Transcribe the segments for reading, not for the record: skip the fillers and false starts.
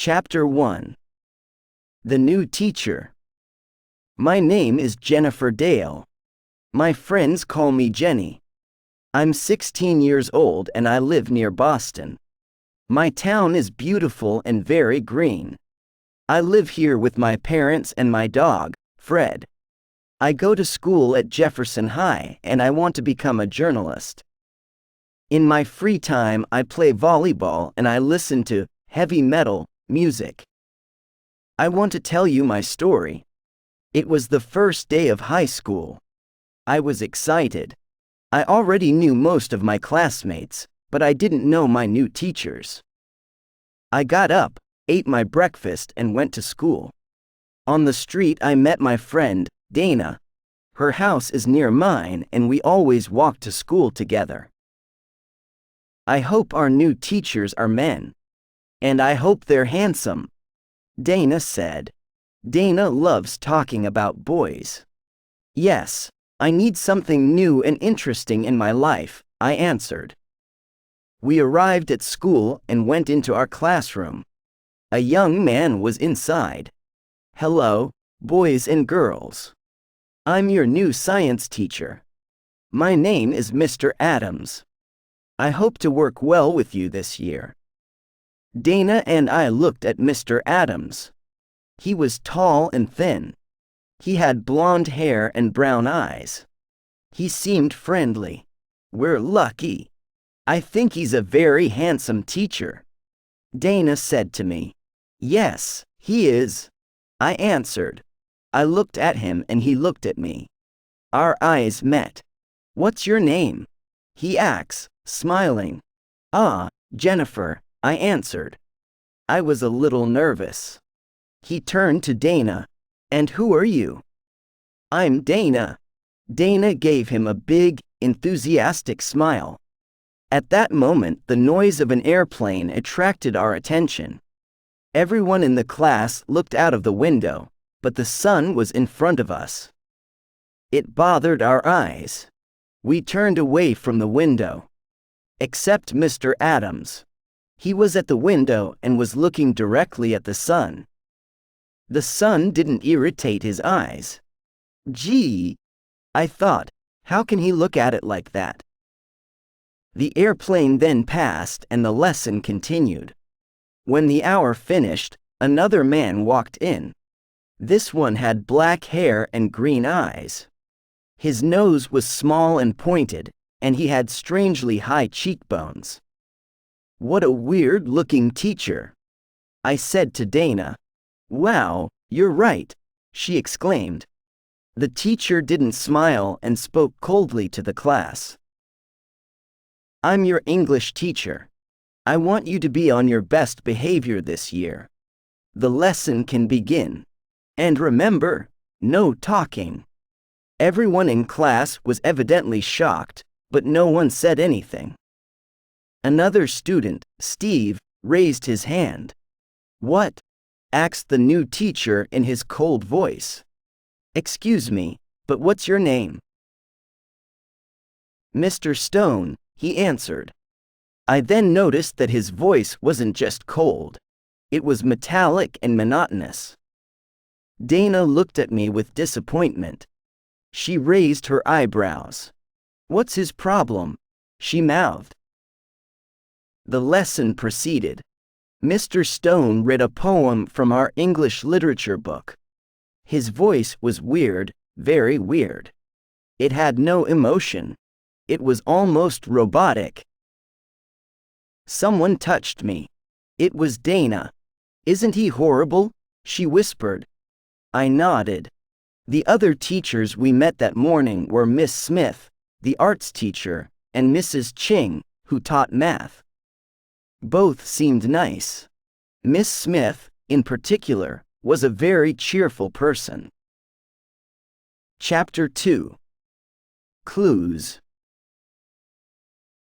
Chapter 1. The New Teacher. My name is Jennifer Dale. My friends call me Jenny. I'm 16 years old and I live near Boston. My town is beautiful and very green. I live here with my parents and my dog, Fred. I go to school at Jefferson High and I want to become a journalist. In my free time, I play volleyball and I listen to heavy metal music. I want to tell you my story. It was the first day of high school. I was excited. I already knew most of my classmates, but I didn't know my new teachers. I got up, ate my breakfast, and went to school. On the street, I met my friend, Dana. Her house is near mine, and we always walked to school together. I hope our new teachers are men. And I hope they're handsome, Dana said. Dana loves talking about boys. Yes, I need something new and interesting in my life, I answered. We arrived at school and went into our classroom. A young man was inside. Hello, boys and girls. I'm your new science teacher. My name is Mr. Adams. I hope to work well with you this year. Dana and I looked at Mr. Adams. He was tall and thin. He had blonde hair and brown eyes. He seemed friendly. We're lucky. I think he's a very handsome teacher, Dana said to me. Yes, he is, I answered. I looked at him and he looked at me. Our eyes met. What's your name? He asked, smiling. Jennifer, I answered. I was a little nervous. He turned to Dana. And who are you? I'm Dana. Dana gave him a big, enthusiastic smile. At that moment, the noise of an airplane attracted our attention. Everyone in the class looked out of the window, but the sun was in front of us. It bothered our eyes. We turned away from the window. Except Mr. Adams. He was at the window and was looking directly at the sun. The sun didn't irritate his eyes. Gee, I thought, how can he look at it like that? The airplane then passed and the lesson continued. When the hour finished, another man walked in. This one had black hair and green eyes. His nose was small and pointed, and he had strangely high cheekbones. What a weird-looking teacher, I said to Dana. Wow, you're right, she exclaimed. The teacher didn't smile and spoke coldly to the class. I'm your English teacher. I want you to be on your best behavior this year. The lesson can begin. And remember, no talking. Everyone in class was evidently shocked, but no one said anything. Another student, Steve, raised his hand. What? Asked the new teacher in his cold voice. Excuse me, but what's your name? Mr. Stone, he answered. I then noticed that his voice wasn't just cold. It was metallic and monotonous. Dana looked at me with disappointment. She raised her eyebrows. What's his problem? She mouthed. The lesson proceeded. Mr. Stone read a poem from our English literature book. His voice was weird, very weird. It had no emotion. It was almost robotic. Someone touched me. It was Dana. Isn't he horrible? She whispered. I nodded. The other teachers we met that morning were Miss Smith, the arts teacher, and Mrs. Ching, who taught math. Both seemed nice. Miss Smith, in particular, was a very cheerful person. Chapter 2. Clues.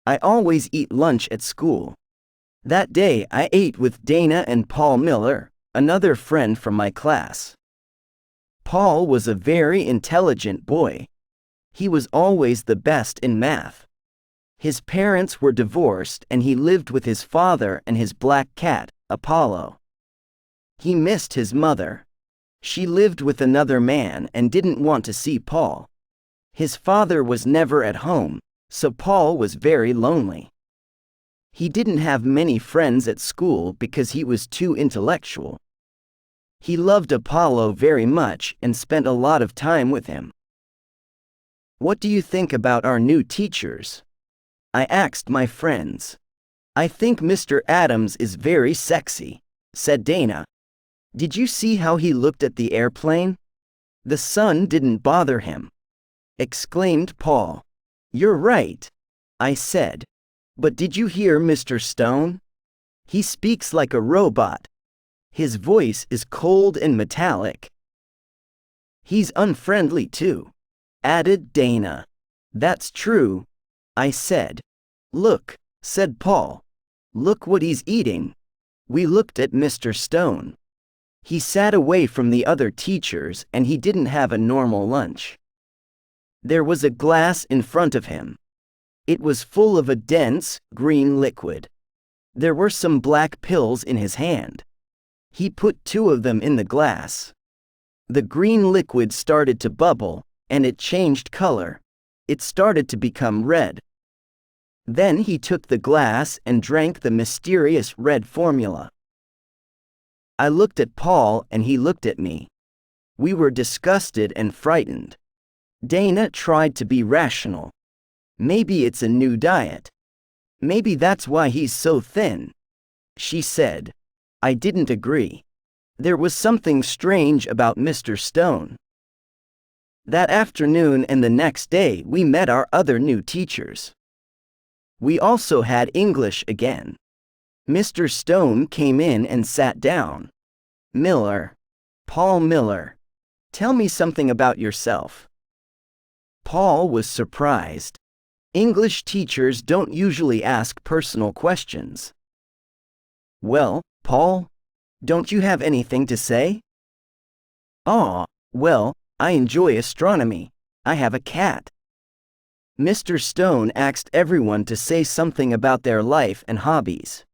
I always eat lunch at school. That day I ate with Dana and Paul Miller, another friend from my class. Paul was a very intelligent boy. He was always the best in math. His parents were divorced and he lived with his father and his black cat, Apollo. He missed his mother. She lived with another man and didn't want to see Paul. His father was never at home, so Paul was very lonely. He didn't have many friends at school because he was too intellectual. He loved Apollo very much and spent a lot of time with him. What do you think about our new teachers? I asked my friends. I think Mr. Adams is very sexy, said Dana. Did you see how he looked at the airplane? The sun didn't bother him, exclaimed Paul. You're right, I said. But did you hear Mr. Stone? He speaks like a robot. His voice is cold and metallic. He's unfriendly too, added Dana. That's true, I said. Look, said Paul. Look what he's eating. We looked at Mr. Stone. He sat away from the other teachers and he didn't have a normal lunch. There was a glass in front of him. It was full of a dense, green liquid. There were some black pills in his hand. He put 2 of them in the glass. The green liquid started to bubble, and it changed color. It started to become red. Then he took the glass and drank the mysterious red formula. I looked at Paul and he looked at me. We were disgusted and frightened. Dana tried to be rational. Maybe it's a new diet. Maybe that's why he's so thin, she said. I didn't agree. There was something strange about Mr. Stone. That afternoon and the next day we met our other new teachers. We also had English again. Mr. Stone came in and sat down. Paul Miller. Tell me something about yourself. Paul was surprised. English teachers don't usually ask personal questions. Well, Paul, don't you have anything to say? Well, I enjoy astronomy. I have a cat. Mr. Stone asked everyone to say something about their life and hobbies.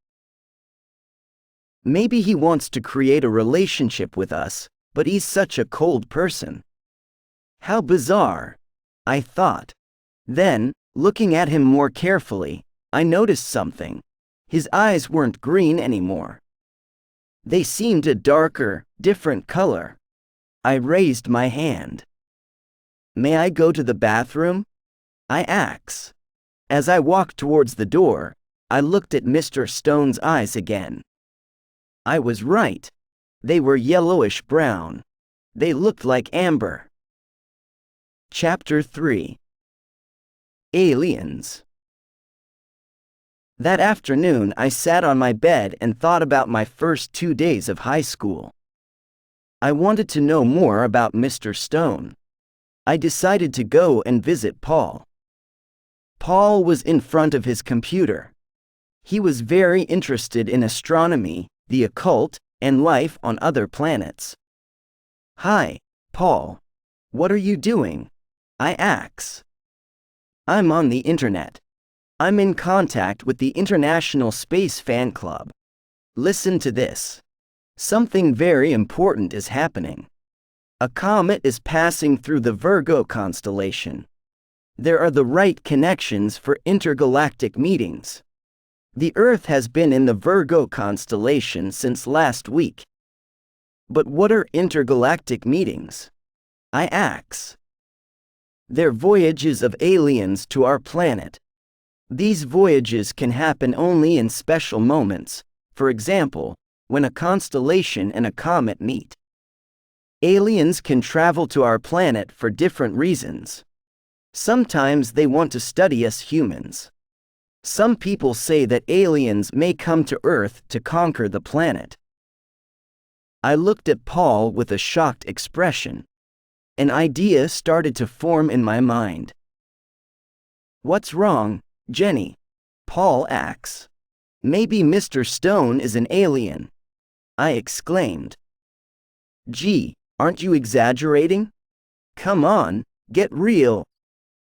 Maybe he wants to create a relationship with us, but he's such a cold person. How bizarre, I thought. Then, looking at him more carefully, I noticed something. His eyes weren't green anymore. They seemed a darker, different color. I raised my hand. May I go to the bathroom? I asked. As I walked towards the door, I looked at Mr. Stone's eyes again. I was right. They were yellowish-brown. They looked like amber. Chapter 3. Aliens. That afternoon I sat on my bed and thought about my first 2 days of high school. I wanted to know more about Mr. Stone. I decided to go and visit Paul. Paul was in front of his computer. He was very interested in astronomy, the occult, and life on other planets. Hi, Paul. What are you doing? I asked. I'm on the internet. I'm in contact with the International Space Fan Club. Listen to this. Something very important is happening. A comet is passing through the Virgo constellation. There are the right connections for intergalactic meetings. The Earth has been in the Virgo constellation since last week. But what are intergalactic meetings? I asked. They're voyages of aliens to our planet. These voyages can happen only in special moments, for example, when a constellation and a comet meet. Aliens can travel to our planet for different reasons. Sometimes they want to study us humans. Some people say that aliens may come to Earth to conquer the planet. I looked at Paul with a shocked expression. An idea started to form in my mind. What's wrong, Jenny? Paul asks. Maybe Mr. Stone is an alien. I exclaimed. Gee, aren't you exaggerating? Come on, get real.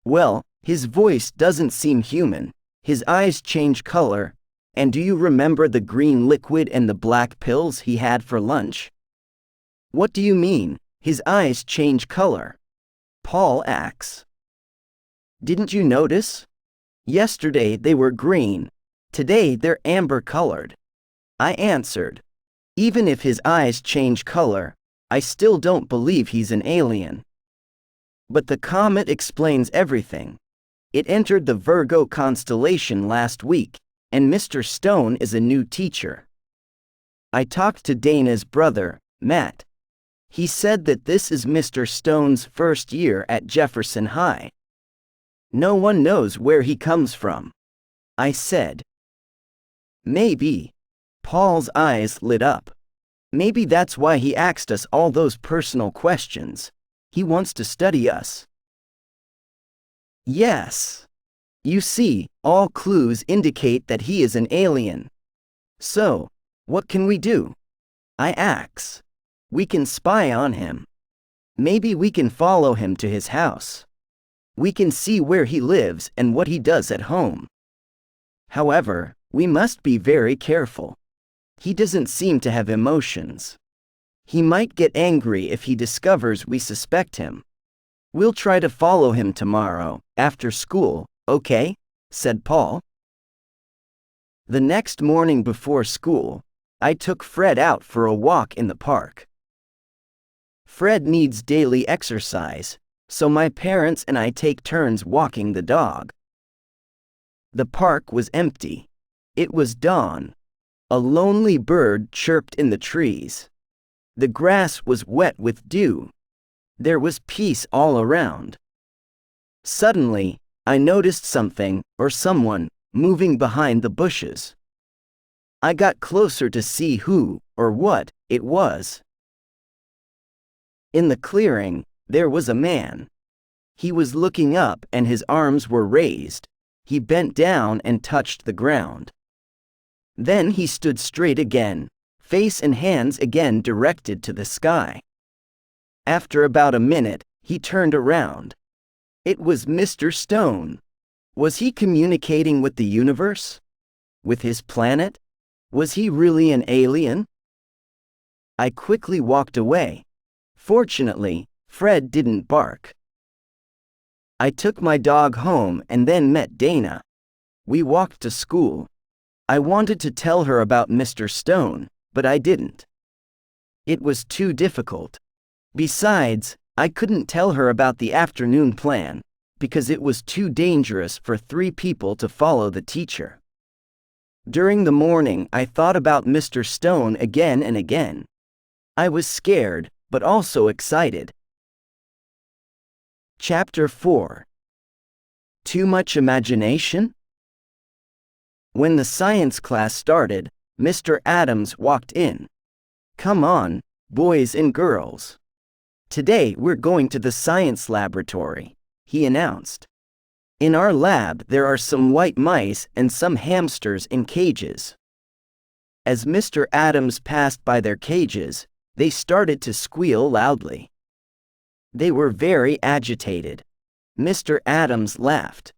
Well, his voice doesn't seem human. His eyes change color. And do you remember the green liquid and the black pills he had for lunch? What do you mean, his eyes change color? Paul asks. Didn't you notice? Yesterday they were green. Today they're amber colored. I answered. Even if his eyes change color, I still don't believe he's an alien. But the comet explains everything. It entered the Virgo constellation last week, and Mr. Stone is a new teacher. I talked to Dana's brother, Matt. He said that this is Mr. Stone's first year at Jefferson High. No one knows where he comes from. I said. Maybe. Paul's eyes lit up. Maybe that's why he asked us all those personal questions. He wants to study us. Yes. You see, all clues indicate that he is an alien. So, what can we do? I ask. We can spy on him. Maybe we can follow him to his house. We can see where he lives and what he does at home. However, we must be very careful. He doesn't seem to have emotions. He might get angry if he discovers we suspect him. We'll try to follow him tomorrow, after school, okay? Said Paul. The next morning before school, I took Fred out for a walk in the park. Fred needs daily exercise, so my parents and I take turns walking the dog. The park was empty. It was dawn. A lonely bird chirped in the trees. The grass was wet with dew. There was peace all around. Suddenly, I noticed something, or someone, moving behind the bushes. I got closer to see who, or what, it was. In the clearing, there was a man. He was looking up and his arms were raised. He bent down and touched the ground. Then he stood straight again, face and hands again directed to the sky. After about a minute, he turned around. It was Mr. Stone. Was he communicating with the universe? With his planet? Was he really an alien? I quickly walked away. Fortunately, Fred didn't bark. I took my dog home and then met Dana. We walked to school. I wanted to tell her about Mr. Stone, but I didn't. It was too difficult. Besides, I couldn't tell her about the afternoon plan, because it was too dangerous for 3 people to follow the teacher. During the morning, I thought about Mr. Stone again and again. I was scared, but also excited. Chapter 4. Too much imagination? When the science class started, Mr. Adams walked in. Come on, boys and girls. Today we're going to the science laboratory, he announced. In our lab there are some white mice and some hamsters in cages. As Mr. Adams passed by their cages, they started to squeal loudly. They were very agitated. Mr. Adams laughed.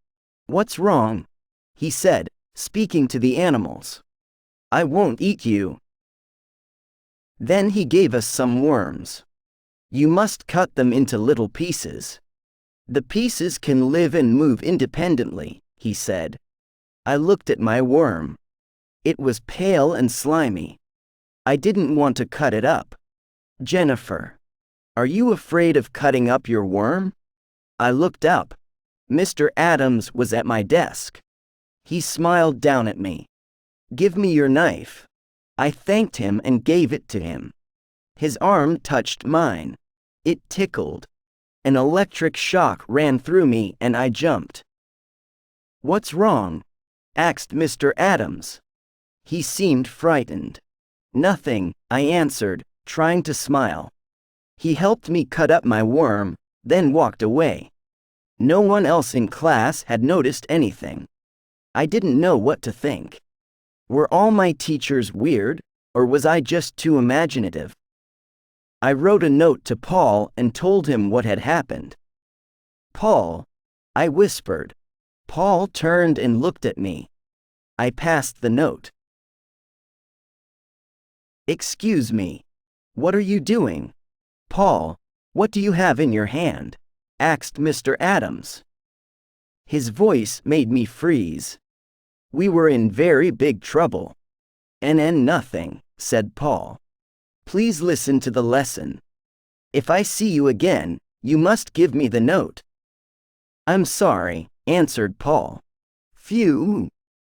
What's wrong? He said, speaking to the animals. I won't eat you. Then he gave us some worms. You must cut them into little pieces. The pieces can live and move independently, he said. I looked at my worm. It was pale and slimy. I didn't want to cut it up. Jennifer, are you afraid of cutting up your worm? I looked up. Mr. Adams was at my desk. He smiled down at me. Give me your knife. I thanked him and gave it to him. His arm touched mine. It tickled. An electric shock ran through me and I jumped. What's wrong? Asked Mr. Adams. He seemed frightened. Nothing, I answered, trying to smile. He helped me cut up my worm, then walked away. No one else in class had noticed anything. I didn't know what to think. Were all my teachers weird, or was I just too imaginative? I wrote a note to Paul and told him what had happened. Paul, I whispered. Paul turned and looked at me. I passed the note. "Excuse me. What are you doing?" "Paul, what do you have in your hand?" asked Mr. Adams. His voice made me freeze. We were in very big trouble. Nothing," said Paul. "Please listen to the lesson. If I see you again, you must give me the note." "I'm sorry," answered Paul. "Phew."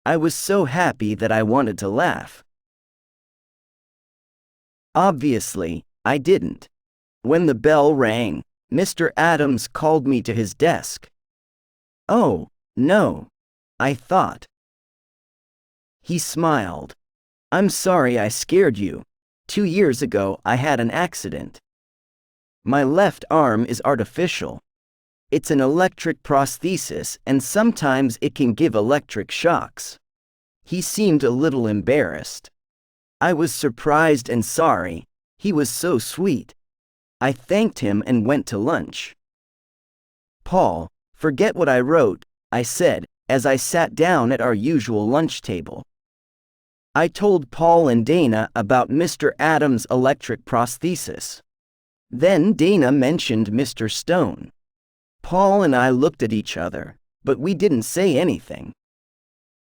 I was so happy that I wanted to laugh. Obviously, I didn't. When the bell rang, Mr. Adams called me to his desk. "Oh, no," I thought. He smiled. "I'm sorry I scared you. 2 years ago I had an accident. My left arm is artificial. It's an electric prosthesis and sometimes it can give electric shocks." He seemed a little embarrassed. I was surprised and sorry. He was so sweet. I thanked him and went to lunch. "Paul, forget what I wrote," I said, as I sat down at our usual lunch table. I told Paul and Dana about Mr. Adams' electric prosthesis. Then Dana mentioned Mr. Stone. Paul and I looked at each other, but we didn't say anything.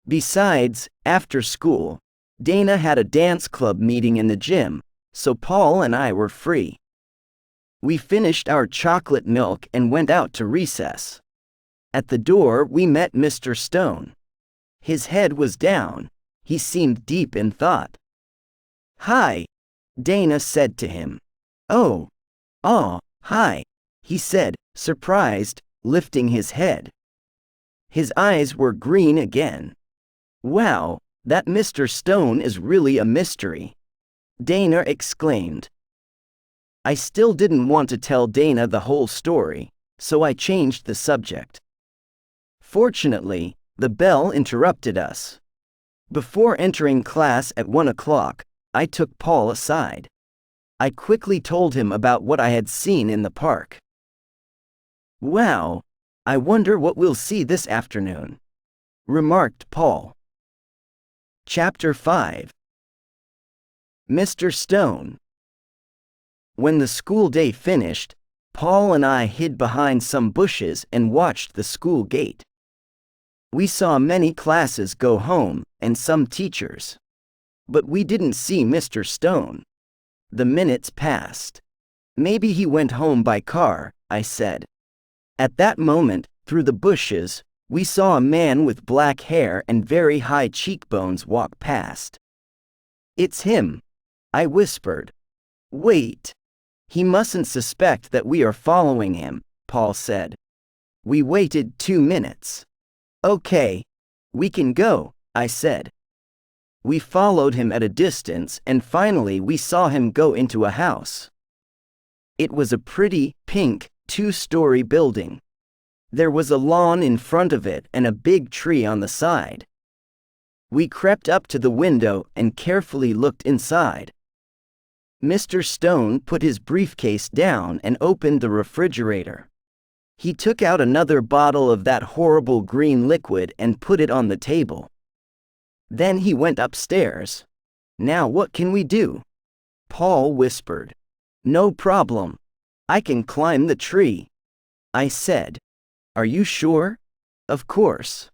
Besides, after school, Dana had a dance club meeting in the gym, so Paul and I were free. We finished our chocolate milk and went out to recess. At the door we met Mr. Stone. His head was down. He seemed deep in thought. "Hi," Dana said to him. "Oh, hi," he said, surprised, lifting his head. His eyes were green again. "Wow, that Mr. Stone is really a mystery," Dana exclaimed. I still didn't want to tell Dana the whole story, so I changed the subject. Fortunately, the bell interrupted us. Before entering class at 1 o'clock, I took Paul aside. I quickly told him about what I had seen in the park. "Wow, I wonder what we'll see this afternoon," remarked Paul. Chapter 5. Mr. Stone. When the school day finished, Paul and I hid behind some bushes and watched the school gate. We saw many classes go home, and some teachers. But we didn't see Mr. Stone. The minutes passed. "Maybe he went home by car," I said. At that moment, through the bushes, we saw a man with black hair and very high cheekbones walk past. "It's him," I whispered. "Wait. He mustn't suspect that we are following him," Paul said. We waited 2 minutes. "Okay. We can go," I said. We followed him at a distance and finally we saw him go into a house. It was a pretty, pink, 2-story building. There was a lawn in front of it and a big tree on the side. We crept up to the window and carefully looked inside. Mr. Stone put his briefcase down and opened the refrigerator. He took out another bottle of that horrible green liquid and put it on the table. Then he went upstairs. "Now what can we do?" Paul whispered. "No problem. I can climb the tree," I said. "Are you sure?" "Of course.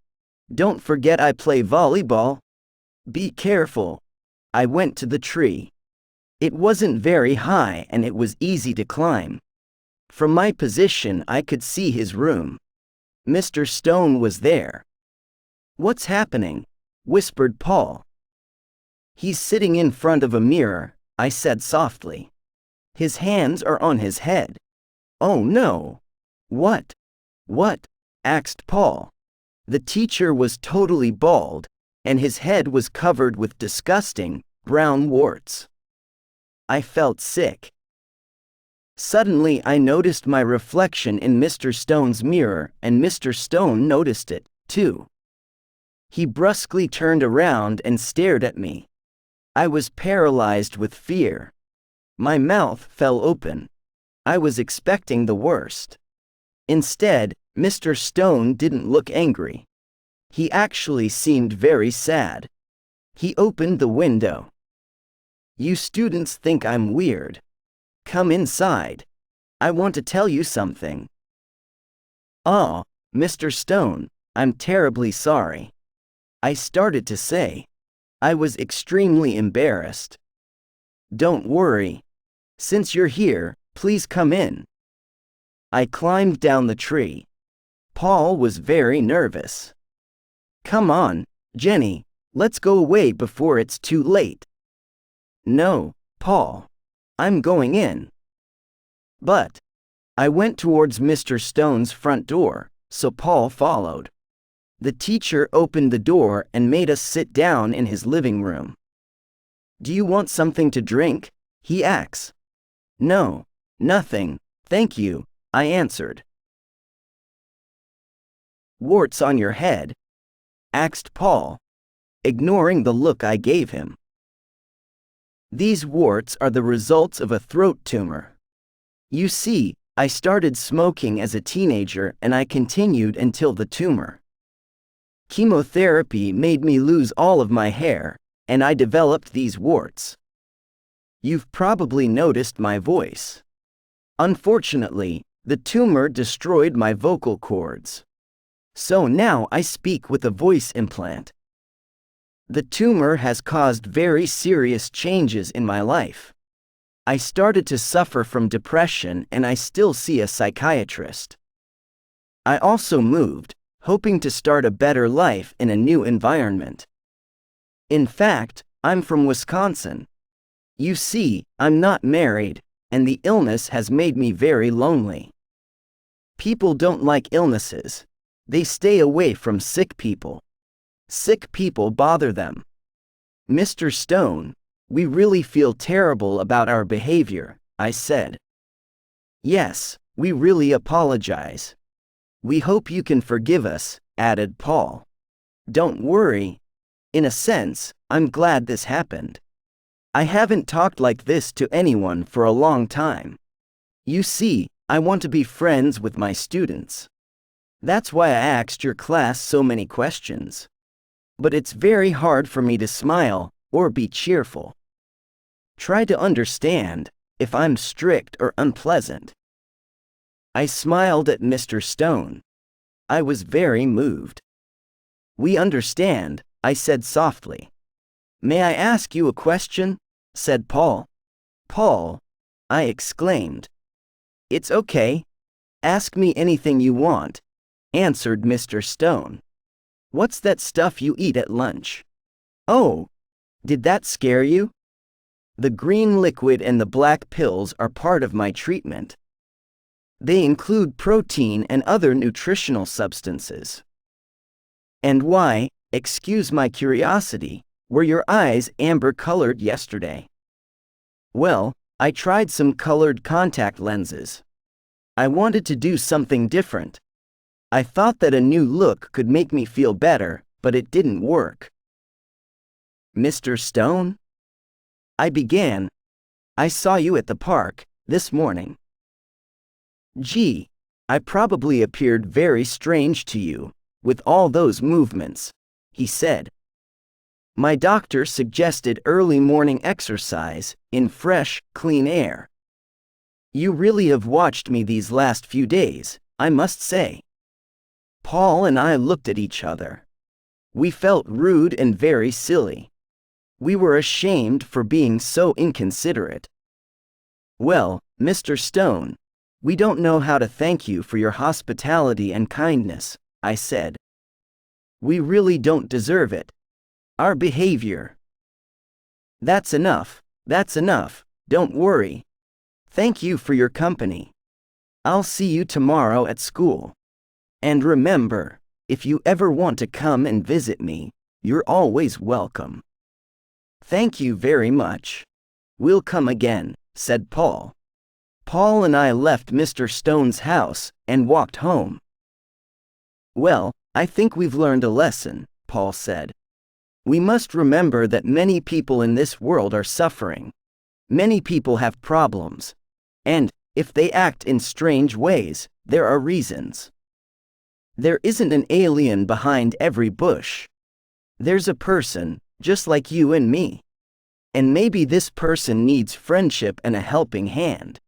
Don't forget I play volleyball." "Be careful." I went to the tree. It wasn't very high and it was easy to climb. From my position I could see his room. Mr. Stone was there. "What's happening?" whispered Paul. "He's sitting in front of a mirror," I said softly. "His hands are on his head." "Oh no." What? Asked Paul. The teacher was totally bald, and his head was covered with disgusting, brown warts. I felt sick. Suddenly I noticed my reflection in Mr. Stone's mirror, and Mr. Stone noticed it, too. He brusquely turned around and stared at me. I was paralyzed with fear. My mouth fell open. I was expecting the worst. Instead, Mr. Stone didn't look angry. He actually seemed very sad. He opened the window. "You students think I'm weird. Come inside. I want to tell you something." "Oh, Mr. Stone, I'm terribly sorry," I started to say. I was extremely embarrassed. "Don't worry. Since you're here, please come in." I climbed down the tree. Paul was very nervous. "Come on, Jenny, let's go away before it's too late." "No, Paul. I'm going in." But I went towards Mr. Stone's front door, so Paul followed. The teacher opened the door and made us sit down in his living room. "Do you want something to drink?" he asked. "No, nothing, thank you," I answered. "Warts on your head?" asked Paul, ignoring the look I gave him. "These warts are the results of a throat tumor. You see, I started smoking as a teenager and I continued until the tumor. Chemotherapy made me lose all of my hair, and I developed these warts. You've probably noticed my voice. Unfortunately, the tumor destroyed my vocal cords. So now I speak with a voice implant. The tumor has caused very serious changes in my life. I started to suffer from depression and I still see a psychiatrist. I also moved, hoping to start a better life in a new environment. In fact, I'm from Wisconsin. You see, I'm not married, and the illness has made me very lonely. People don't like illnesses. They stay away from sick people. Sick people bother them. Mr. Stone, we really feel terrible about our behavior," I said. "Yes, we really apologize. We hope you can forgive us," added Paul. "Don't worry. In a sense, I'm glad this happened. I haven't talked like this to anyone for a long time. You see, I want to be friends with my students. That's why I asked your class so many questions. But it's very hard for me to smile or be cheerful. Try to understand if I'm strict or unpleasant." I smiled at Mr. Stone. I was very moved. "We understand," I said softly. "May I ask you a question?" said Paul. "Paul," I exclaimed. "It's okay. Ask me anything you want," answered Mr. Stone. "What's that stuff you eat at lunch?" "Oh, did that scare you? The green liquid and the black pills are part of my treatment. They include protein and other nutritional substances." "And why, excuse my curiosity, were your eyes amber-colored yesterday?" "Well, I tried some colored contact lenses. I wanted to do something different. I thought that a new look could make me feel better, but it didn't work." "Mr. Stone?" I began. "I saw you at the park this morning." "Gee, I probably appeared very strange to you, with all those movements," he said. "My doctor suggested early morning exercise in fresh, clean air. You really have watched me these last few days, I must say." Paul and I looked at each other. We felt rude and very silly. We were ashamed for being so inconsiderate. "Well, Mr. Stone, we don't know how to thank you for your hospitality and kindness," I said. "We really don't deserve it. Our behavior." That's enough, don't worry. Thank you for your company. I'll see you tomorrow at school. And remember, if you ever want to come and visit me, you're always welcome." "Thank you very much. We'll come again," said Paul. Paul and I left Mr. Stone's house and walked home. "Well, I think we've learned a lesson," Paul said. "We must remember that many people in this world are suffering. Many people have problems. And, if they act in strange ways, there are reasons. There isn't an alien behind every bush. There's a person, just like you and me. And maybe this person needs friendship and a helping hand.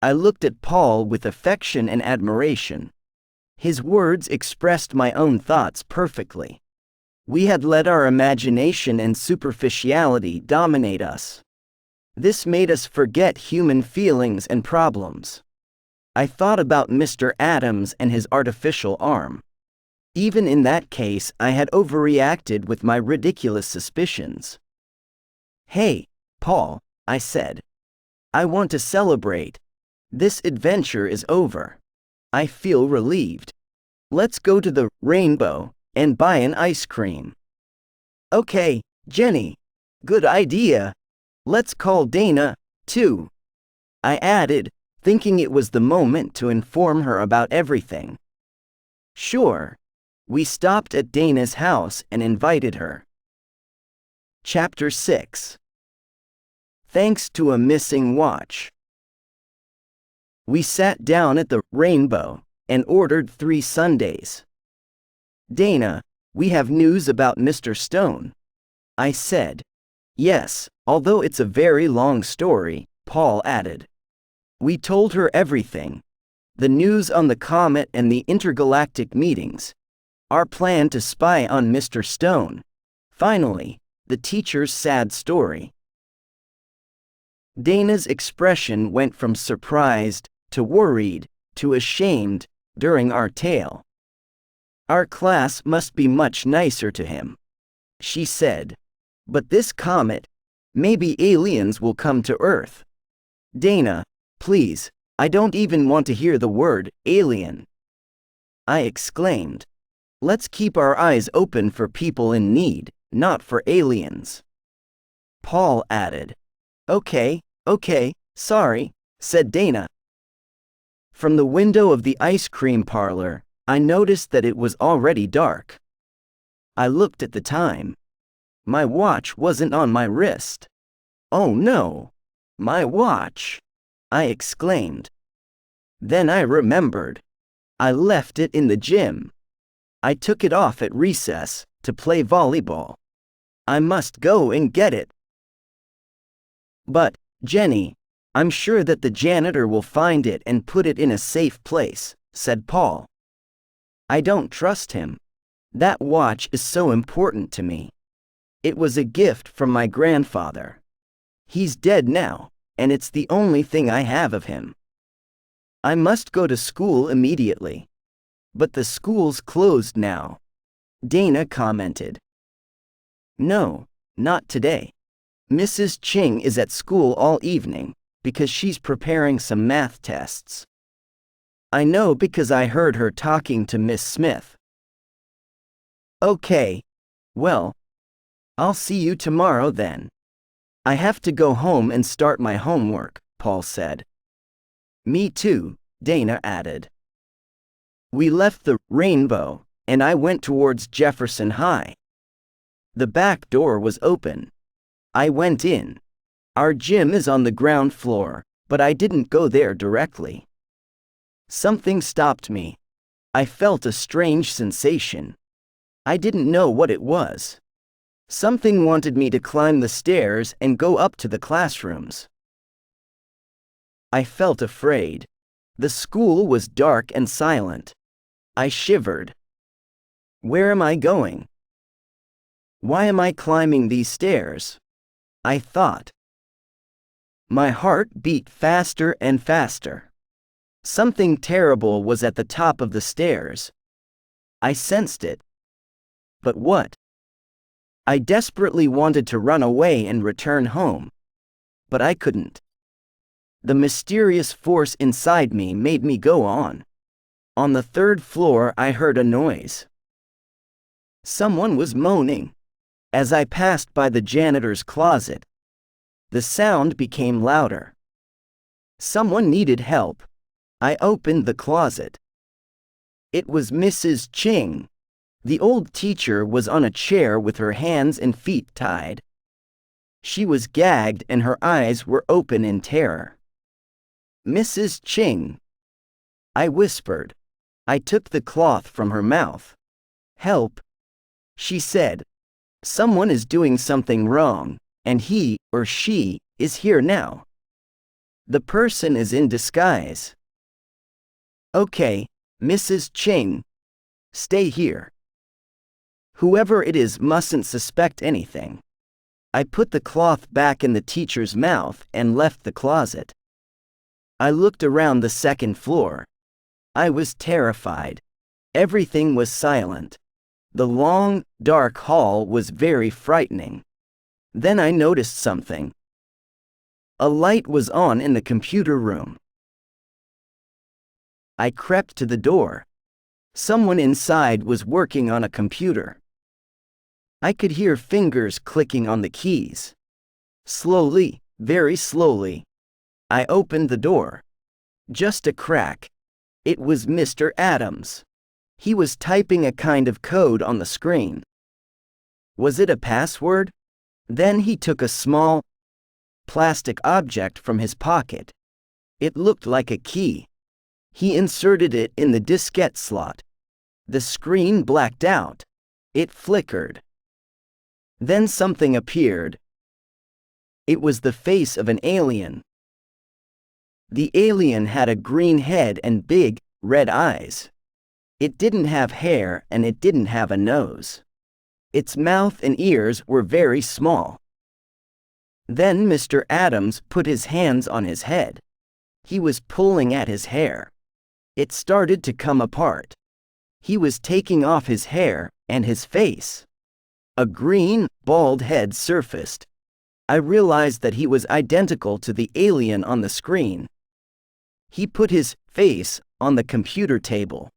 I looked at Paul with affection and admiration. His words expressed my own thoughts perfectly. We had let our imagination and superficiality dominate us. This made us forget human feelings and problems. I thought about Mr. Adams and his artificial arm. Even in that case, I had overreacted with my ridiculous suspicions. "Hey, Paul," I said. "I want to celebrate. This adventure is over. I feel relieved. Let's go to the Rainbow and buy an ice cream." "Okay, Jenny. Good idea. Let's call Dana, too," I added, thinking it was the moment to inform her about everything. "Sure." We stopped at Dana's house and invited her. Chapter 6. Thanks to a missing watch. We sat down at the Rainbow and ordered 3 sundaes. "Dana, we have news about Mr. Stone," I said. "Yes, although it's a very long story," Paul added. We told her everything. The news on the comet and the intergalactic meetings. Our plan to spy on Mr. Stone. Finally, the teacher's sad story. Dana's expression went from surprised to worried to ashamed during our tale. "Our class must be much nicer to him," she said. "But this comet, maybe aliens will come to Earth." "Dana, please, I don't even want to hear the word alien," I exclaimed. "Let's keep our eyes open for people in need, not for aliens." Paul added. Okay, sorry," said Dana. From the window of the ice cream parlor, I noticed that it was already dark. I looked at the time. My watch wasn't on my wrist. "Oh no! My watch!" I exclaimed. Then I remembered. I left it in the gym. I took it off at recess to play volleyball. I must go and get it. "But, Jenny, I'm sure that the janitor will find it and put it in a safe place," said Paul. "I don't trust him. That watch is so important to me. It was a gift from my grandfather. He's dead now, and it's the only thing I have of him. I must go to school immediately." "But the school's closed now," Dana commented. "No, not today. Mrs. Ching is at school all evening, because she's preparing some math tests. I know because I heard her talking to Miss Smith." "Okay. Well, I'll see you tomorrow then. I have to go home and start my homework," Paul said. "Me too," Dana added. We left the Rainbow, and I went towards Jefferson High. The back door was open. I went in. Our gym is on the ground floor, but I didn't go there directly. Something stopped me. I felt a strange sensation. I didn't know what it was. Something wanted me to climb the stairs and go up to the classrooms. I felt afraid. The school was dark and silent. I shivered. Where am I going? Why am I climbing these stairs? I thought. My heart beat faster and faster. Something terrible was at the top of the stairs. I sensed it. But what? I desperately wanted to run away and return home. But I couldn't. The mysterious force inside me made me go on. On the third floor, I heard a noise. Someone was moaning. As I passed by the janitor's closet, the sound became louder. Someone needed help. I opened the closet. It was Mrs. Ching. The old teacher was on a chair with her hands and feet tied. She was gagged and her eyes were open in terror. Mrs. Ching, I whispered. I took the cloth from her mouth. Help, she said. Someone is doing something wrong, and he, or she, is here now. The person is in disguise. Okay, Mrs. Ching. Stay here. Whoever it is mustn't suspect anything. I put the cloth back in the teacher's mouth and left the closet. I looked around the second floor. I was terrified. Everything was silent. The long, dark hall was very frightening. Then I noticed something. A light was on in the computer room. I crept to the door. Someone inside was working on a computer. I could hear fingers clicking on the keys. Slowly, very slowly, I opened the door. Just a crack. It was Mr. Adams. He was typing a kind of code on the screen. Was it a password? Then he took a small plastic object from his pocket. It looked like a key. He inserted it in the diskette slot. The screen blacked out. It flickered. Then something appeared. It was the face of an alien. The alien had a green head and big, red eyes. It didn't have hair and it didn't have a nose. Its mouth and ears were very small. Then Mr. Adams put his hands on his head. He was pulling at his hair. It started to come apart. He was taking off his hair and his face. A green, bald head surfaced. I realized that he was identical to the alien on the screen. He put his face on the computer table.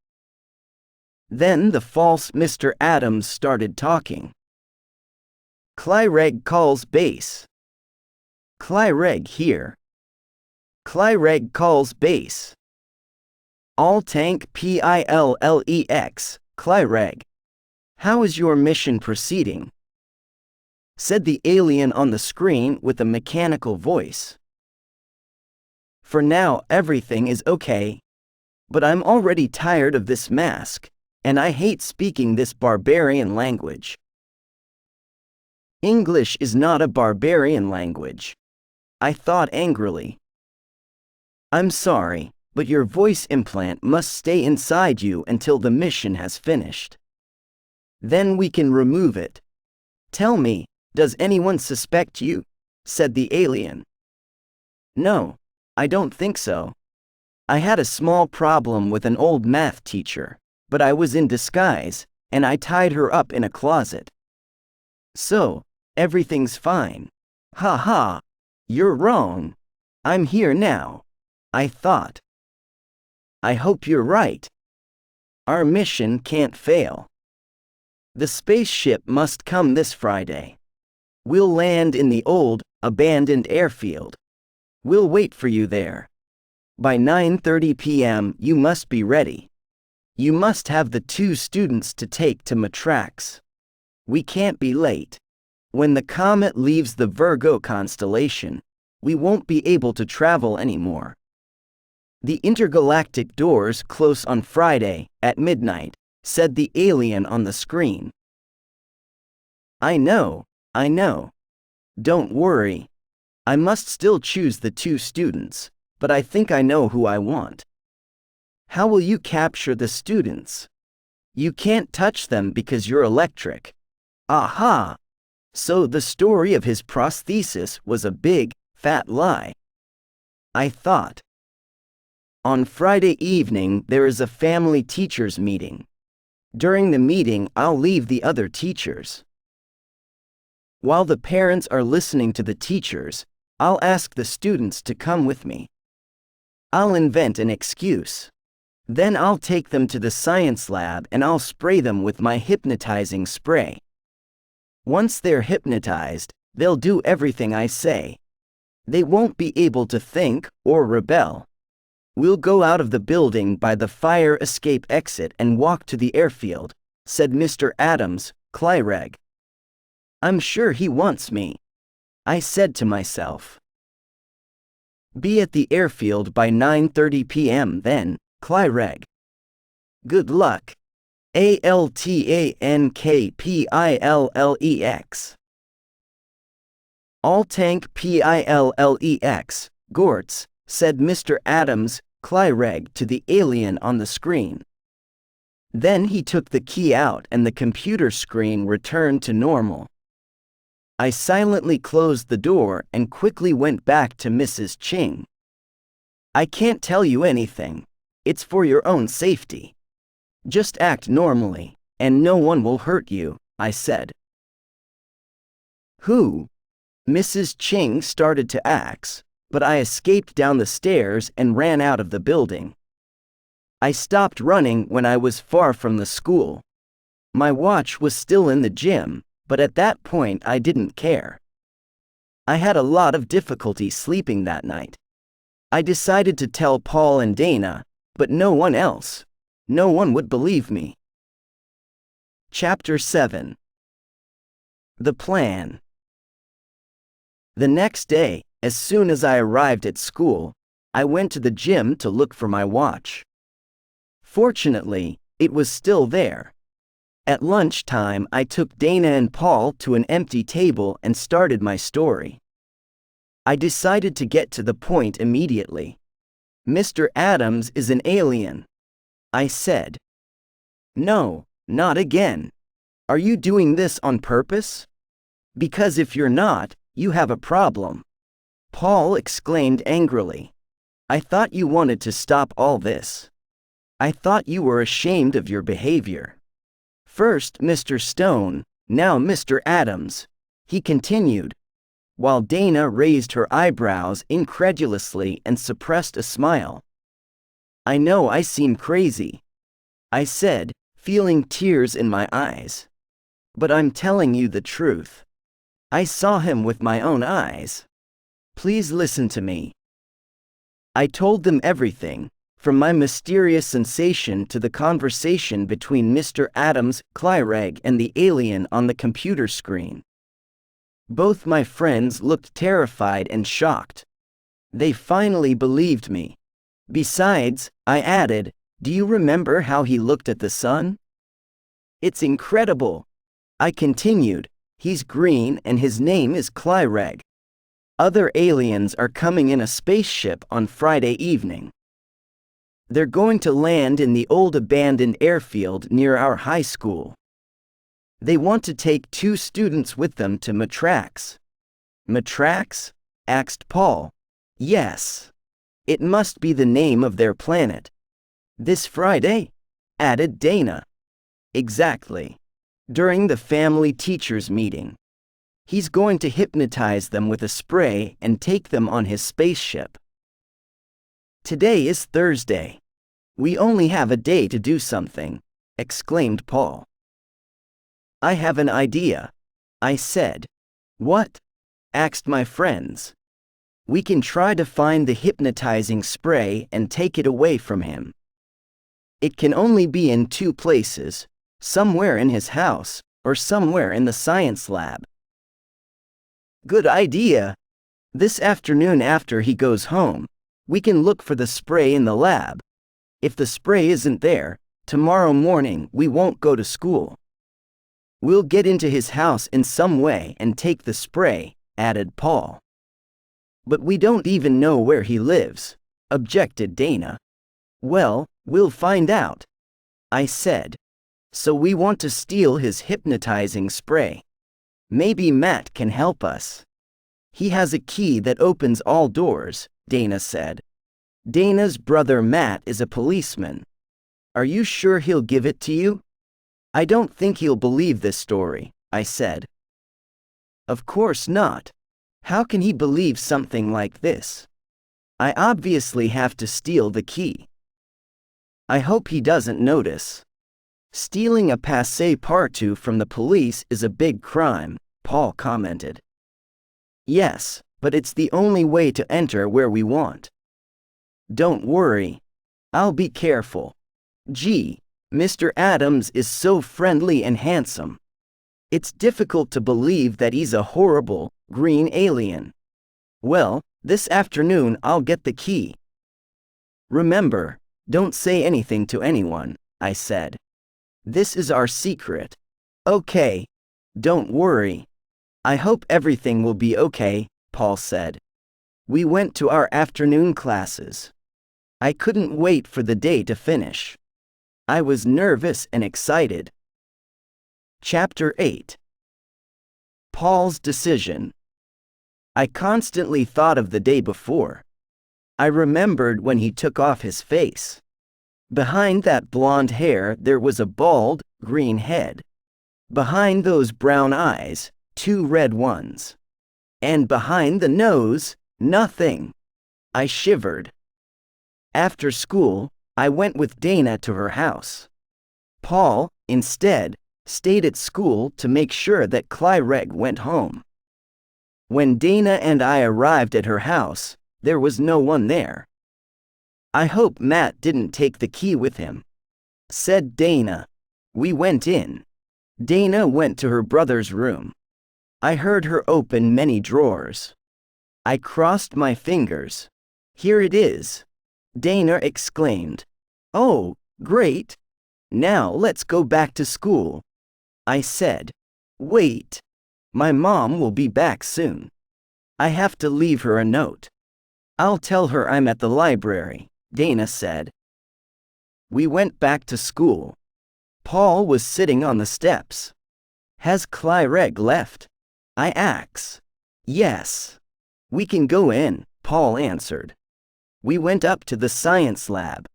Then the false Mr. Adams started talking. Clyreg calls base. Clyreg here. Clyreg calls base. All tank PILLEX, Clyreg. How is your mission proceeding? Said the alien on the screen with a mechanical voice. For now, everything is okay. But I'm already tired of this mask, and I hate speaking this barbarian language. English is not a barbarian language. I thought angrily. I'm sorry, but your voice implant must stay inside you until the mission has finished. Then we can remove it. Tell me, does anyone suspect you? Said the alien. No, I don't think so. I had a small problem with an old math teacher, but I was in disguise, and I tied her up in a closet. So, everything's fine. Ha ha. You're wrong. I'm here now. I thought. I hope you're right. Our mission can't fail. The spaceship must come this Friday. We'll land in the old, abandoned airfield. We'll wait for you there. By 9:30 p.m. you must be ready. You must have the 2 students to take to Matrax. We can't be late. When the comet leaves the Virgo constellation, we won't be able to travel anymore. The intergalactic doors close on Friday, at midnight, said the alien on the screen. I know. Don't worry. I must still choose the 2 students, but I think I know who I want. How will you capture the students? You can't touch them because you're electric. Aha! So the story of his prosthesis was a big, fat lie. I thought. On Friday evening there is a family teachers meeting. During the meeting I'll leave the other teachers. While the parents are listening to the teachers, I'll ask the students to come with me. I'll invent an excuse. Then I'll take them to the science lab and I'll spray them with my hypnotizing spray. Once they're hypnotized, they'll do everything I say. They won't be able to think or rebel. We'll go out of the building by the fire escape exit and walk to the airfield, said Mr. Adams, Clyreg. I'm sure he wants me. I said to myself. Be at the airfield by 9:30 p.m. then, Clyreg. Good luck. Altankpillex. Altank Pillex, Gortz, said Mr. Adams, Clyreg to the alien on the screen. Then he took the key out and the computer screen returned to normal. I silently closed the door and quickly went back to Mrs. Ching. I can't tell you anything. It's for your own safety. Just act normally, and no one will hurt you, I said. Who? Mrs. Ching started to ask, but I escaped down the stairs and ran out of the building. I stopped running when I was far from the school. My watch was still in the gym, but at that point I didn't care. I had a lot of difficulty sleeping that night. I decided to tell Paul and Dana, but no one else. No one would believe me. Chapter 7. The Plan. The next day, as soon as I arrived at school, I went to the gym to look for my watch. Fortunately, it was still there. At lunchtime, I took Dana and Paul to an empty table and started my story. I decided to get to the point immediately. Mr. Adams is an alien, I said. No, not again. Are you doing this on purpose? Because if you're not, you have a problem. Paul exclaimed angrily. I thought you wanted to stop all this. I thought you were ashamed of your behavior. First Mr. Stone, now Mr. Adams, he continued, while Dana raised her eyebrows incredulously and suppressed a smile. I know I seem crazy, I said, feeling tears in my eyes. But I'm telling you the truth. I saw him with my own eyes. Please listen to me. I told them everything, from my mysterious sensation to the conversation between Mr. Adams, Clyreg, and the alien on the computer screen. Both my friends looked terrified and shocked. They finally believed me. Besides, I added, do you remember how he looked at the sun? It's incredible. I continued, he's green and his name is Clyreg. Other aliens are coming in a spaceship on Friday evening. They're going to land in the old abandoned airfield near our high school. They want to take 2 students with them to Matrax. Matrax? Asked Paul. Yes. It must be the name of their planet. This Friday? Added Dana. Exactly. During the family teachers meeting. He's going to hypnotize them with a spray and take them on his spaceship. Today is Thursday. We only have a day to do something, exclaimed Paul. I have an idea, I said. What? Asked my friends. We can try to find the hypnotizing spray and take it away from him. It can only be in 2 places, somewhere in his house, or somewhere in the science lab. Good idea. This afternoon after he goes home, we can look for the spray in the lab. If the spray isn't there, tomorrow morning we won't go to school. We'll get into his house in some way and take the spray, added Paul. But we don't even know where he lives, objected Dana. Well, we'll find out, I said. So we want to steal his hypnotizing spray. Maybe Matt can help us. He has a key that opens all doors, Dana said. Dana's brother Matt is a policeman. Are you sure he'll give it to you? I don't think he'll believe this story, I said. Of course not. How can he believe something like this? I obviously have to steal the key. I hope he doesn't notice. Stealing a passepartout from the police is a big crime, Paul commented. Yes, but it's the only way to enter where we want. Don't worry. I'll be careful. Gee, Mr. Adams is so friendly and handsome. It's difficult to believe that he's a horrible, green alien. Well, this afternoon I'll get the key. Remember, don't say anything to anyone, I said. This is our secret. Okay. Don't worry. I hope everything will be okay, Paul said. We went to our afternoon classes. I couldn't wait for the day to finish. I was nervous and excited. Chapter 8. Paul's decision. I constantly thought of the day before. I remembered when he took off his face. Behind that blonde hair there was a bald, green head. Behind those brown eyes, 2 red ones. And behind the nose, nothing. I shivered. After school, I went with Dana to her house. Paul, instead, stayed at school to make sure that Clyreg went home. When Dana and I arrived at her house, there was no one there. I hope Matt didn't take the key with him, said Dana. We went in. Dana went to her brother's room. I heard her open many drawers. I crossed my fingers. Here it is. Dana exclaimed. Oh, great. Now let's go back to school. I said. Wait. My mom will be back soon. I have to leave her a note. I'll tell her I'm at the library, Dana said. We went back to school. Paul was sitting on the steps. Has Clyreg left? I asked. Yes. We can go in, Paul answered. We went up to the science lab.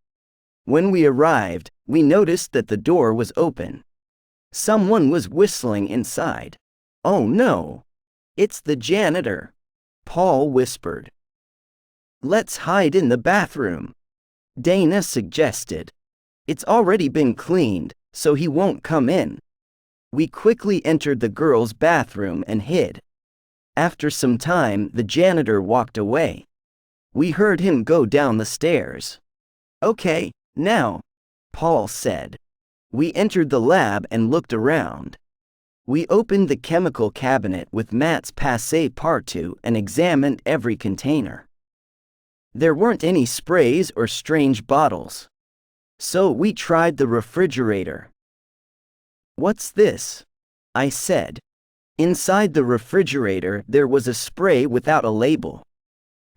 When we arrived, we noticed that the door was open. Someone was whistling inside. Oh no! It's the janitor, Paul whispered. Let's hide in the bathroom, Dana suggested. It's already been cleaned, so he won't come in. We quickly entered the girls' bathroom and hid. After some time, the janitor walked away. We heard him go down the stairs. Okay, now, Paul said. We entered the lab and looked around. We opened the chemical cabinet with Matt's passe-partout and examined every container. There weren't any sprays or strange bottles. So we tried the refrigerator. What's this? I said. Inside the refrigerator there was a spray without a label.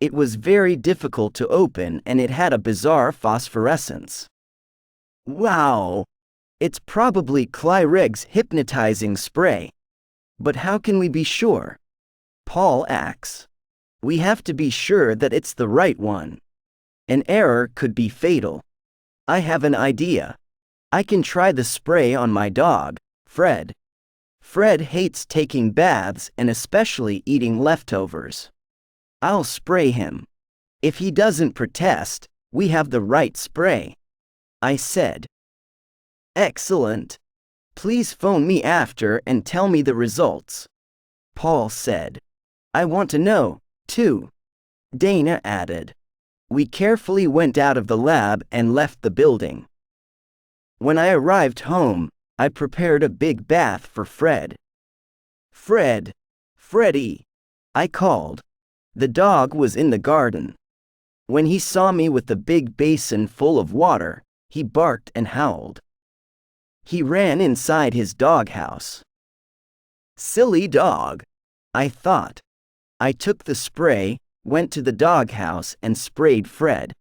It was very difficult to open and it had a bizarre phosphorescence. Wow! It's probably Clyreg's hypnotizing spray. But how can we be sure? Paul asks. We have to be sure that it's the right one. An error could be fatal. I have an idea. I can try the spray on my dog, Fred. Fred hates taking baths and especially eating leftovers. I'll spray him. If he doesn't protest, we have the right spray. I said. Excellent. Please phone me after and tell me the results. Paul said. I want to know, too. Dana added. We carefully went out of the lab and left the building. When I arrived home, I prepared a big bath for Fred. Fred! Freddie! I called. The dog was in the garden. When he saw me with the big basin full of water, he barked and howled. He ran inside his doghouse. Silly dog, I thought. I took the spray, went to the doghouse and sprayed Fred.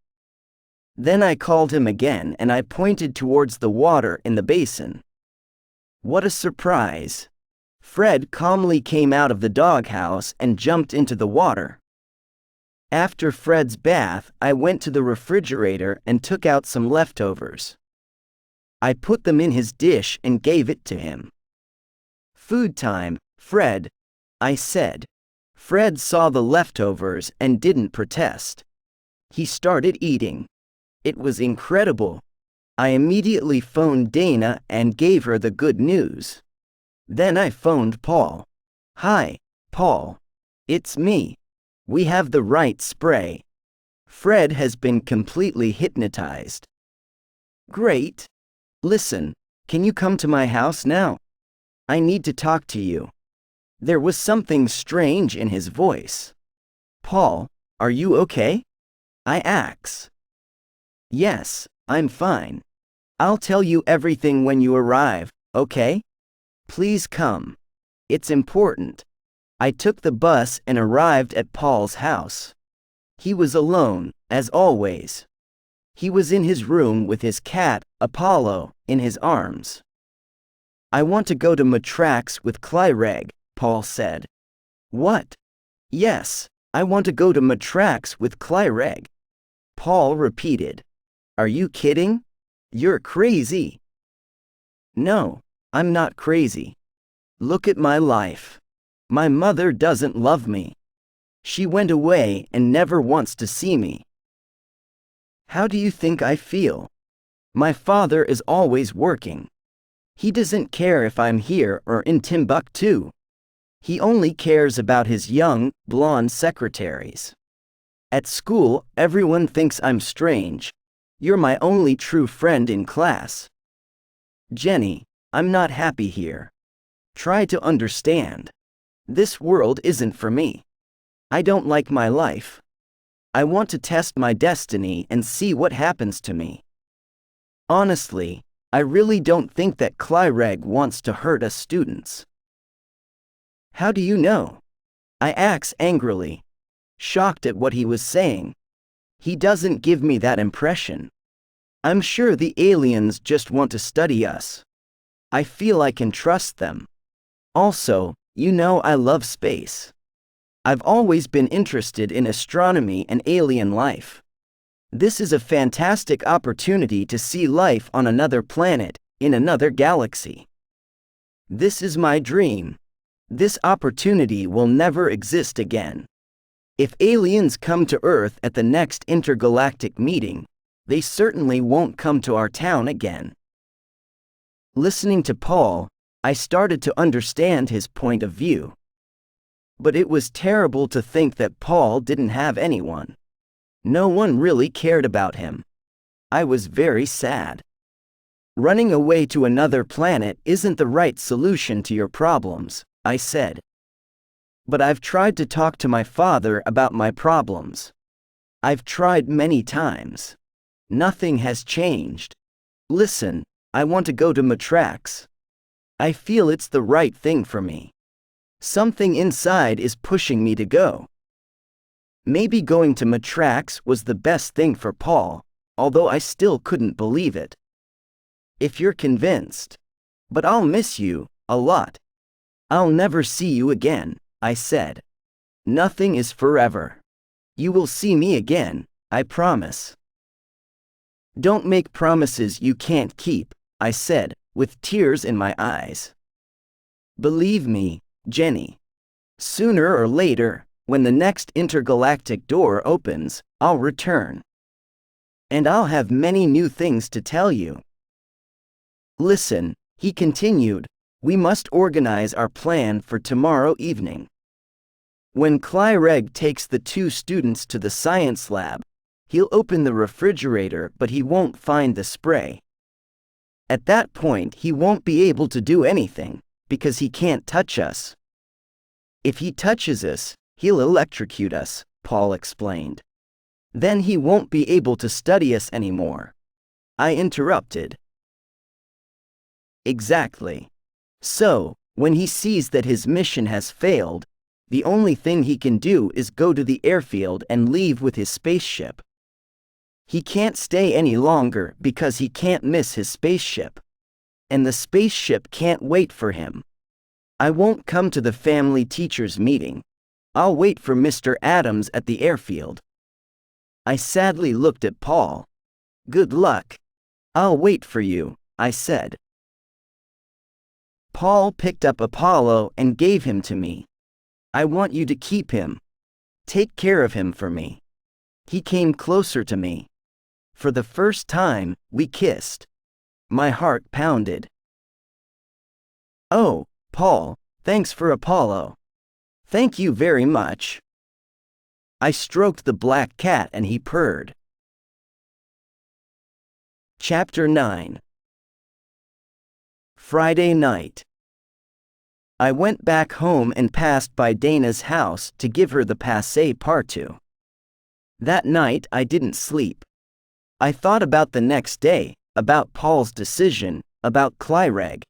Then I called him again and I pointed towards the water in the basin. What a surprise! Fred calmly came out of the doghouse and jumped into the water. After Fred's bath, I went to the refrigerator and took out some leftovers. I put them in his dish and gave it to him. Food time, Fred, I said. Fred saw the leftovers and didn't protest. He started eating. It was incredible. I immediately phoned Dana and gave her the good news. Then I phoned Paul. Hi, Paul. It's me. We have the right spray. Fred has been completely hypnotized. Great. Listen, can you come to my house now? I need to talk to you. There was something strange in his voice. Paul, are you okay? I asked. Yes, I'm fine. I'll tell you everything when you arrive, okay? Please come. It's important. I took the bus and arrived at Paul's house. He was alone, as always. He was in his room with his cat, Apollo, in his arms. I want to go to Matrax with Clyreg, Paul said. What? Yes, I want to go to Matrax with Clyreg. Paul repeated. Are you kidding? You're crazy. No, I'm not crazy. Look at my life. My mother doesn't love me. She went away and never wants to see me. How do you think I feel? My father is always working. He doesn't care if I'm here or in Timbuktu. He only cares about his young, blonde secretaries. At school, everyone thinks I'm strange. You're my only true friend in class. Jenny, I'm not happy here. Try to understand. This world isn't for me. I don't like my life. I want to test my destiny and see what happens to me. Honestly, I really don't think that Clyreg wants to hurt us students. How do you know? I asked angrily, shocked at what he was saying. He doesn't give me that impression. I'm sure the aliens just want to study us. I feel I can trust them. Also, you know I love space. I've always been interested in astronomy and alien life. This is a fantastic opportunity to see life on another planet, in another galaxy. This is my dream. This opportunity will never exist again. If aliens come to Earth at the next intergalactic meeting, they certainly won't come to our town again. Listening to Paul, I started to understand his point of view. But it was terrible to think that Paul didn't have anyone. No one really cared about him. I was very sad. Running away to another planet isn't the right solution to your problems, I said. But I've tried to talk to my father about my problems. I've tried many times. Nothing has changed. Listen, I want to go to Matrax. I feel it's the right thing for me. Something inside is pushing me to go. Maybe going to Matrax was the best thing for Paul, although I still couldn't believe it. If you're convinced. But I'll miss you, a lot. I'll never see you again, I said. Nothing is forever. You will see me again, I promise. Don't make promises you can't keep, I said, with tears in my eyes. Believe me, Jenny. Sooner or later, when the next intergalactic door opens, I'll return. And I'll have many new things to tell you. Listen, he continued, we must organize our plan for tomorrow evening. When Clyreg takes the 2 students to the science lab, he'll open the refrigerator but he won't find the spray. At that point he won't be able to do anything, because he can't touch us. If he touches us, he'll electrocute us, Paul explained. Then he won't be able to study us anymore. I interrupted. Exactly. So, when he sees that his mission has failed, the only thing he can do is go to the airfield and leave with his spaceship. He can't stay any longer because he can't miss his spaceship. And the spaceship can't wait for him. I won't come to the family teachers' meeting. I'll wait for Mr. Adams at the airfield. I sadly looked at Paul. Good luck. I'll wait for you, I said. Paul picked up Apollo and gave him to me. I want you to keep him. Take care of him for me. He came closer to me. For the first time, we kissed. My heart pounded. Oh, Paul, thanks for Apollo. Thank you very much. I stroked the black cat and he purred. Chapter 9. Friday night. I went back home and passed by Dana's house to give her the passe-partout. That night I didn't sleep. I thought about the next day, about Paul's decision, about Clyreg.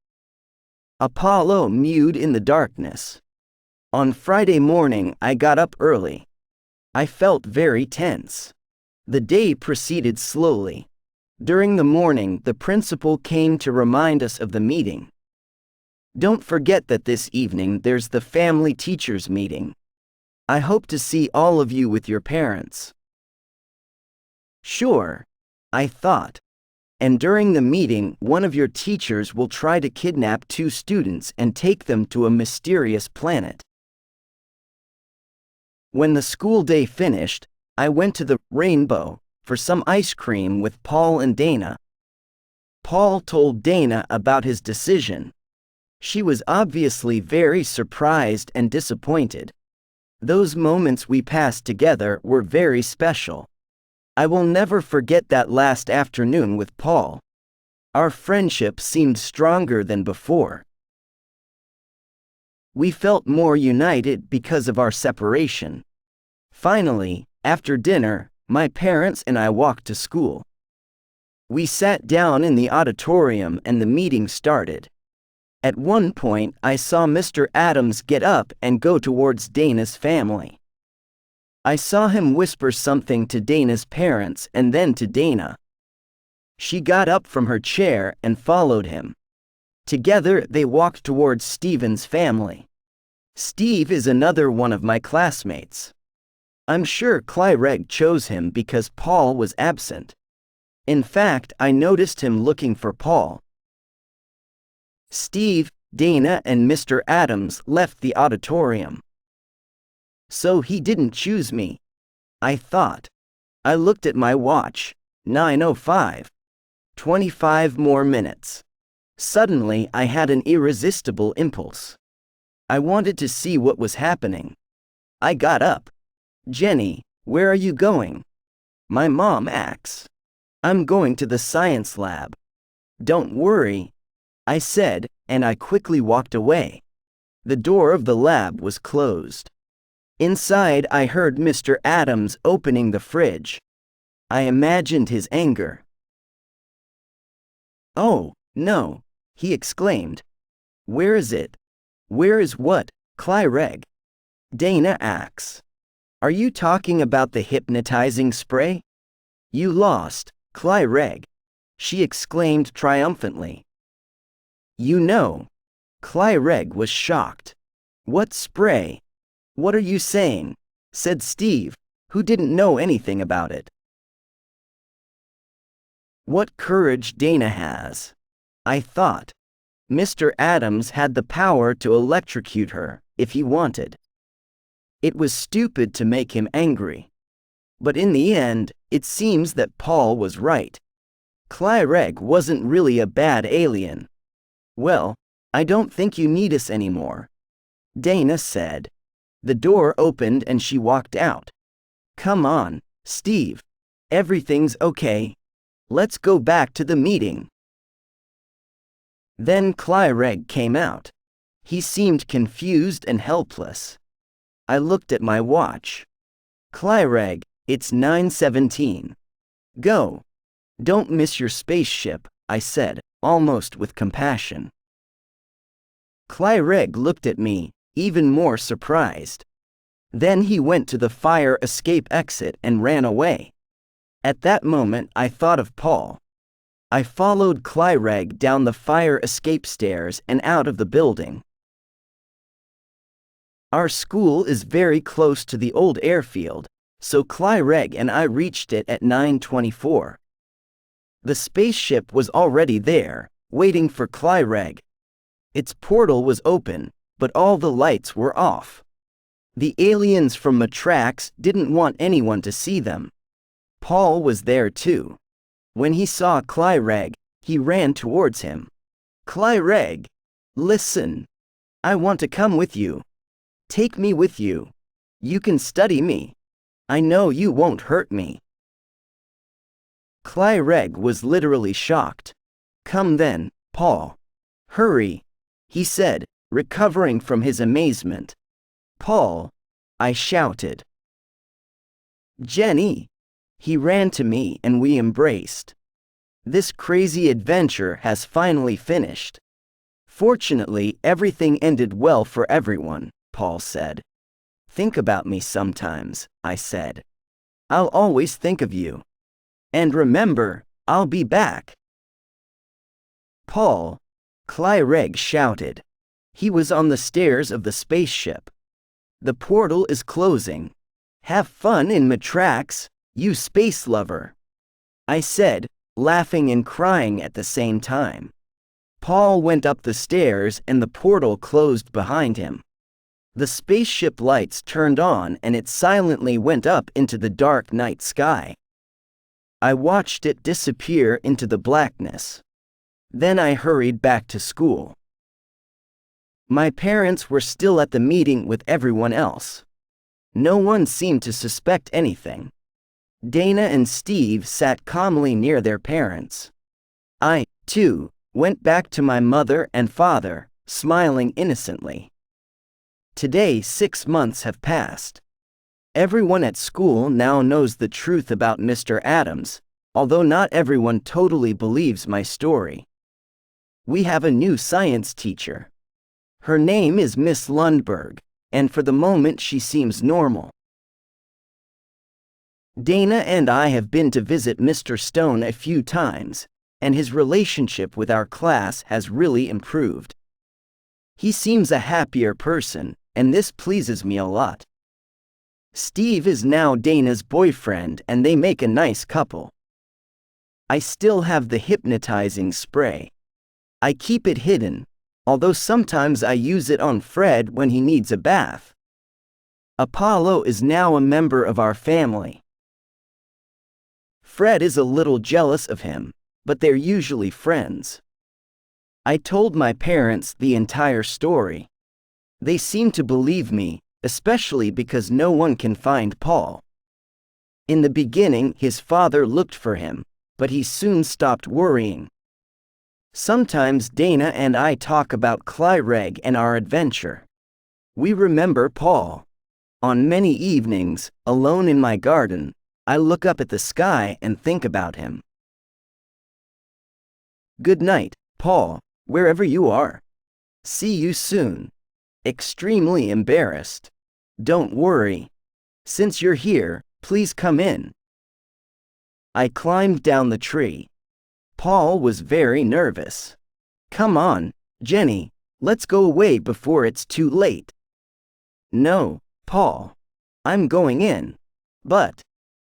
Apollo mewed in the darkness. On Friday morning I got up early. I felt very tense. The day proceeded slowly. During the morning the principal came to remind us of the meeting. Don't forget that this evening there's the family teachers meeting. I hope to see all of you with your parents. Sure, I thought. And during the meeting, one of your teachers will try to kidnap 2 students and take them to a mysterious planet. When the school day finished, I went to the Rainbow for some ice cream with Paul and Dana. Paul told Dana about his decision. She was obviously very surprised and disappointed. Those moments we passed together were very special. I will never forget that last afternoon with Paul. Our friendship seemed stronger than before. We felt more united because of our separation. Finally, after dinner, my parents and I walked to school. We sat down in the auditorium and the meeting started. At one point, I saw Mr. Adams get up and go towards Dana's family. I saw him whisper something to Dana's parents and then to Dana. She got up from her chair and followed him. Together, they walked towards Stephen's family. Steve is another one of my classmates. I'm sure Clyreg chose him because Paul was absent. In fact, I noticed him looking for Paul. Steve, Dana, and Mr. Adams left the auditorium. So he didn't choose me, I thought. I looked at my watch. 9:05. 25 more minutes. Suddenly I had an irresistible impulse. I wanted to see what was happening. I got up. Jenny, where are you going? My mom asks. I'm going to the science lab. Don't worry, I said, and I quickly walked away. The door of the lab was closed. Inside I heard Mr. Adams opening the fridge. I imagined his anger. Oh, no, he exclaimed. Where is it? Where is what, Clyreg? Dana asks. Are you talking about the hypnotizing spray? You lost, Clyreg, she exclaimed triumphantly. You know, Clyreg was shocked. What spray? What are you saying? Said Steve, who didn't know anything about it. What courage Dana has, I thought. Mr. Adams had the power to electrocute her, if he wanted. It was stupid to make him angry. But in the end, it seems that Paul was right. Clyreg wasn't really a bad alien. Well, I don't think you need us anymore, Dana said. The door opened and she walked out. Come on, Steve. Everything's okay. Let's go back to the meeting. Then Clyreg came out. He seemed confused and helpless. I looked at my watch. Clyreg, it's 9:17. Go. Don't miss your spaceship, I said, almost with compassion. Clyreg looked at me, even more surprised. Then he went to the fire escape exit and ran away. At that moment I thought of Paul. I followed Clyreg down the fire escape stairs and out of the building. Our school is very close to the old airfield, so Clyreg and I reached it at 9:24. The spaceship was already there, waiting for Clyreg. Its portal was open, but all the lights were off. The aliens from Matrax didn't want anyone to see them. Paul was there too. When he saw Clyreg, he ran towards him. Clyreg, listen. I want to come with you. Take me with you. You can study me. I know you won't hurt me. Clyreg was literally shocked. Come then, Paul. Hurry, he said, recovering from his amazement. Paul, I shouted. Jenny. He ran to me and we embraced. This crazy adventure has finally finished. Fortunately, everything ended well for everyone, Paul said. Think about me sometimes, I said. I'll always think of you. And remember, I'll be back. Paul, Clyreg shouted. He was on the stairs of the spaceship. The portal is closing. Have fun in Matrax, you space lover, I said, laughing and crying at the same time. Paul went up the stairs and the portal closed behind him. The spaceship lights turned on and it silently went up into the dark night sky. I watched it disappear into the blackness. Then I hurried back to school. My parents were still at the meeting with everyone else. No one seemed to suspect anything. Dana and Steve sat calmly near their parents. I, too, went back to my mother and father, smiling innocently. Today 6 months have passed. Everyone at school now knows the truth about Mr. Adams, although not everyone totally believes my story. We have a new science teacher. Her name is Miss Lundberg, and for the moment she seems normal. Dana and I have been to visit Mr. Stone a few times, and his relationship with our class has really improved. He seems a happier person, and this pleases me a lot. Steve is now Dana's boyfriend and they make a nice couple. I still have the hypnotizing spray. I keep it hidden, although sometimes I use it on Fred when he needs a bath. Apollo is now a member of our family. Fred is a little jealous of him, but they're usually friends. I told my parents the entire story. They seem to believe me, especially because no one can find Paul. In the beginning, his father looked for him, but he soon stopped worrying. Sometimes Dana and I talk about Clyreg and our adventure. We remember Paul. On many evenings, alone in my garden, I look up at the sky and think about him. Good night, Paul, wherever you are. See you soon. Extremely embarrassed. Don't worry. Since you're here, please come in. I climbed down the tree. Paul was very nervous. Come on, Jenny, let's go away before it's too late. No, Paul. I'm going in. But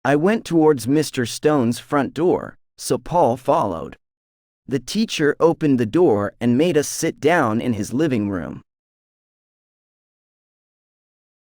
I went towards Mr. Stone's front door, so Paul followed. The teacher opened the door and made us sit down in his living room.